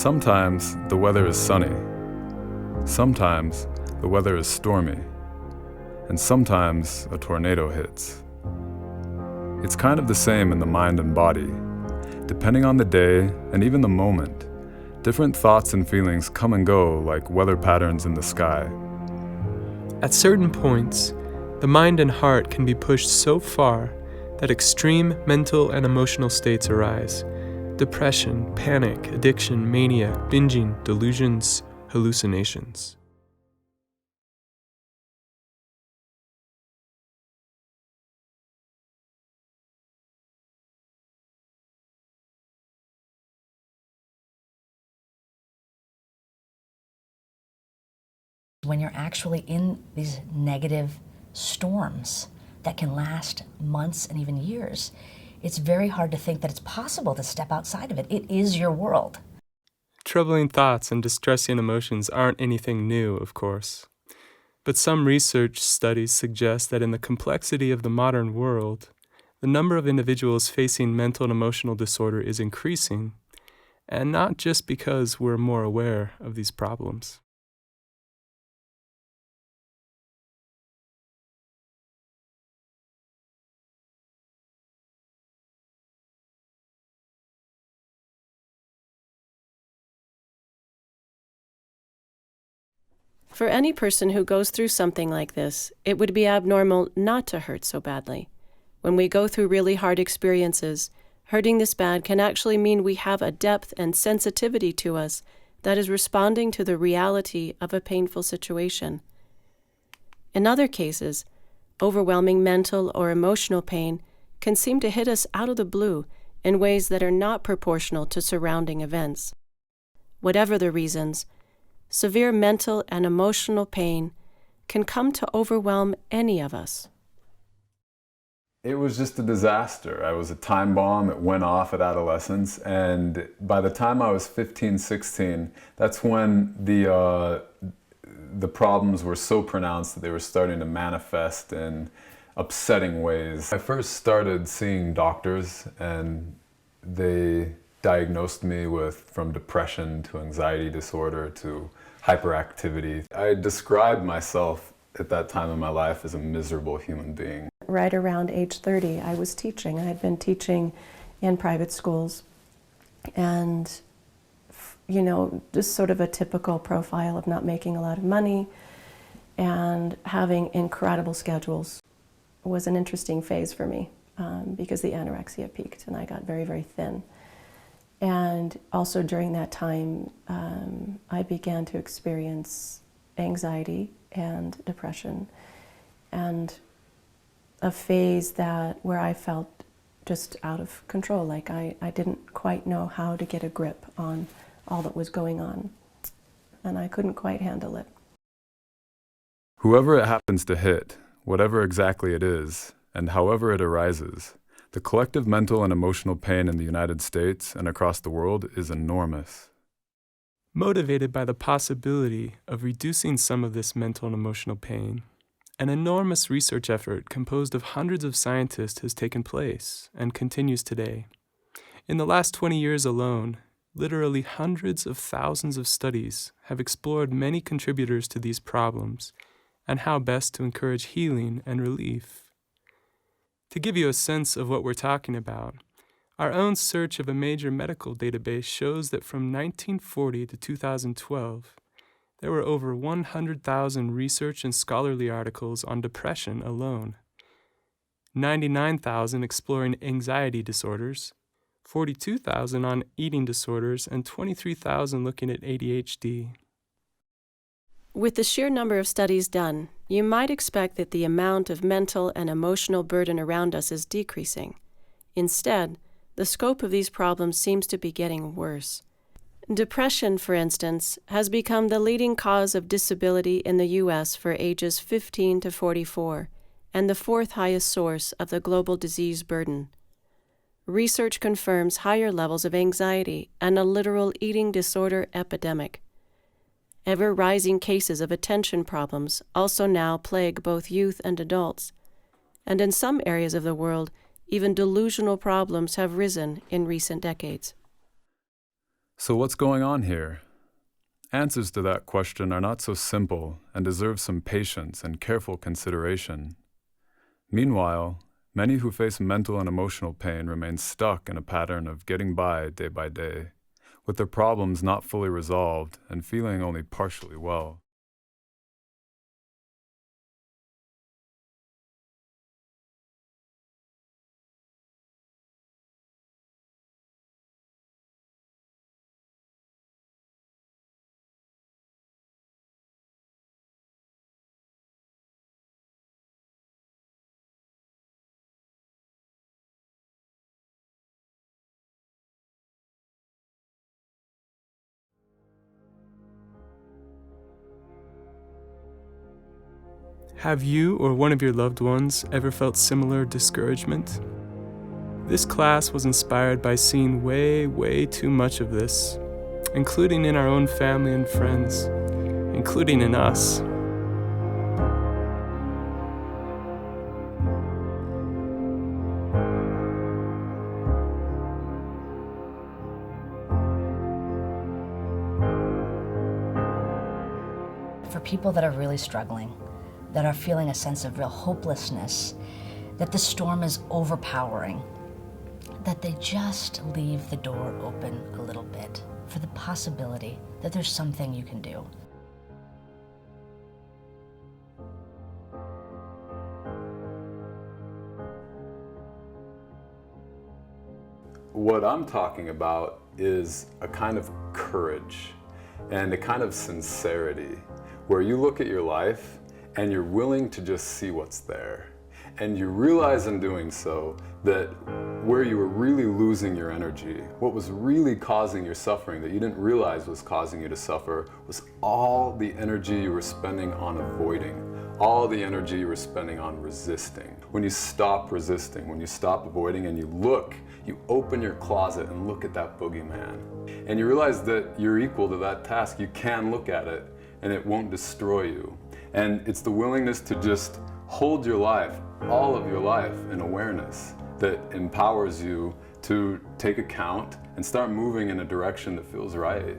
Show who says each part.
Speaker 1: Sometimes the weather is sunny. Sometimes the weather is stormy. And sometimes a tornado hits. It's kind of the same in the mind and body. Depending on the day and even the moment, different thoughts and feelings come and go like weather patterns in the sky.
Speaker 2: At certain points, the mind and heart can be pushed so far that extreme mental and emotional states arise. Depression, panic, addiction, mania, binging, delusions, hallucinations.
Speaker 3: When you're actually in these negative storms that can last months and even years, it's very hard to think that it's possible to step outside of it. It is your world.
Speaker 2: Troubling thoughts and distressing emotions aren't anything new, of course. But some research studies suggest that in the complexity of the modern world, the number of individuals facing mental and emotional disorder is increasing, and not just because we're more aware of these problems.
Speaker 4: For any person who goes through something like this, it would be abnormal not to hurt so badly. When we go through really hard experiences, hurting this bad can actually mean we have a depth and sensitivity to us that is responding to the reality of a painful situation. In other cases, overwhelming mental or emotional pain can seem to hit us out of the blue in ways that are not proportional to surrounding events. Whatever the reasons, severe mental and emotional pain can come to overwhelm any of us.
Speaker 1: It was just a disaster. I was a time bomb. It went off at adolescence. And by the time I was 15, 16, that's when the problems were so pronounced that they were starting to manifest in upsetting ways. I first started seeing doctors, and they diagnosed me from depression to anxiety disorder to hyperactivity. I described myself at that time in my life as a miserable human being.
Speaker 4: Right around age 30, I was teaching. I had been teaching in private schools, and just sort of a typical profile of not making a lot of money and having incredible schedules was an interesting phase for me because the anorexia peaked and I got very, very thin. And also during that time, I began to experience anxiety and depression, and a phase where I felt just out of control, like I didn't quite know how to get a grip on all that was going on, and I couldn't quite handle it.
Speaker 1: Whoever it happens to hit, whatever exactly it is, and however it arises, the collective mental and emotional pain in the United States and across the world is enormous.
Speaker 2: Motivated by the possibility of reducing some of this mental and emotional pain, an enormous research effort composed of hundreds of scientists has taken place and continues today. In the last 20 years alone, literally hundreds of thousands of studies have explored many contributors to these problems and how best to encourage healing and relief. To give you a sense of what we're talking about, our own search of a major medical database shows that from 1940 to 2012, there were over 100,000 research and scholarly articles on depression alone, 99,000 exploring anxiety disorders, 42,000 on eating disorders, and 23,000 looking at ADHD.
Speaker 4: With the sheer number of studies done, you might expect that the amount of mental and emotional burden around us is decreasing. Instead, the scope of these problems seems to be getting worse. Depression, for instance, has become the leading cause of disability in the U.S. for ages 15 to 44, and the fourth highest source of the global disease burden. Research confirms higher levels of anxiety and a literal eating disorder epidemic. Ever-rising cases of attention problems also now plague both youth and adults, and in some areas of the world, even delusional problems have risen in recent decades.
Speaker 1: So what's going on here? Answers to that question are not so simple and deserve some patience and careful consideration. Meanwhile, many who face mental and emotional pain remain stuck in a pattern of getting by day, with their problems not fully resolved and feeling only partially well.
Speaker 2: Have you or one of your loved ones ever felt similar discouragement? This class was inspired by seeing way too much of this, including in our own family and friends, including in us.
Speaker 3: For people that are really struggling, that are feeling a sense of real hopelessness, that the storm is overpowering, that they just leave the door open a little bit for the possibility that there's something you can do.
Speaker 1: What I'm talking about is a kind of courage and a kind of sincerity where you look at your life and you're willing to just see what's there. And you realize in doing so that where you were really losing your energy, what was really causing your suffering that you didn't realize was causing you to suffer, was all the energy you were spending on avoiding, all the energy you were spending on resisting. When you stop resisting, when you stop avoiding and you look, you open your closet and look at that boogeyman. And you realize that you're equal to that task. You can look at it and it won't destroy you. And it's the willingness to just hold your life, all of your life, in awareness that empowers you to take account and start moving in a direction that feels right.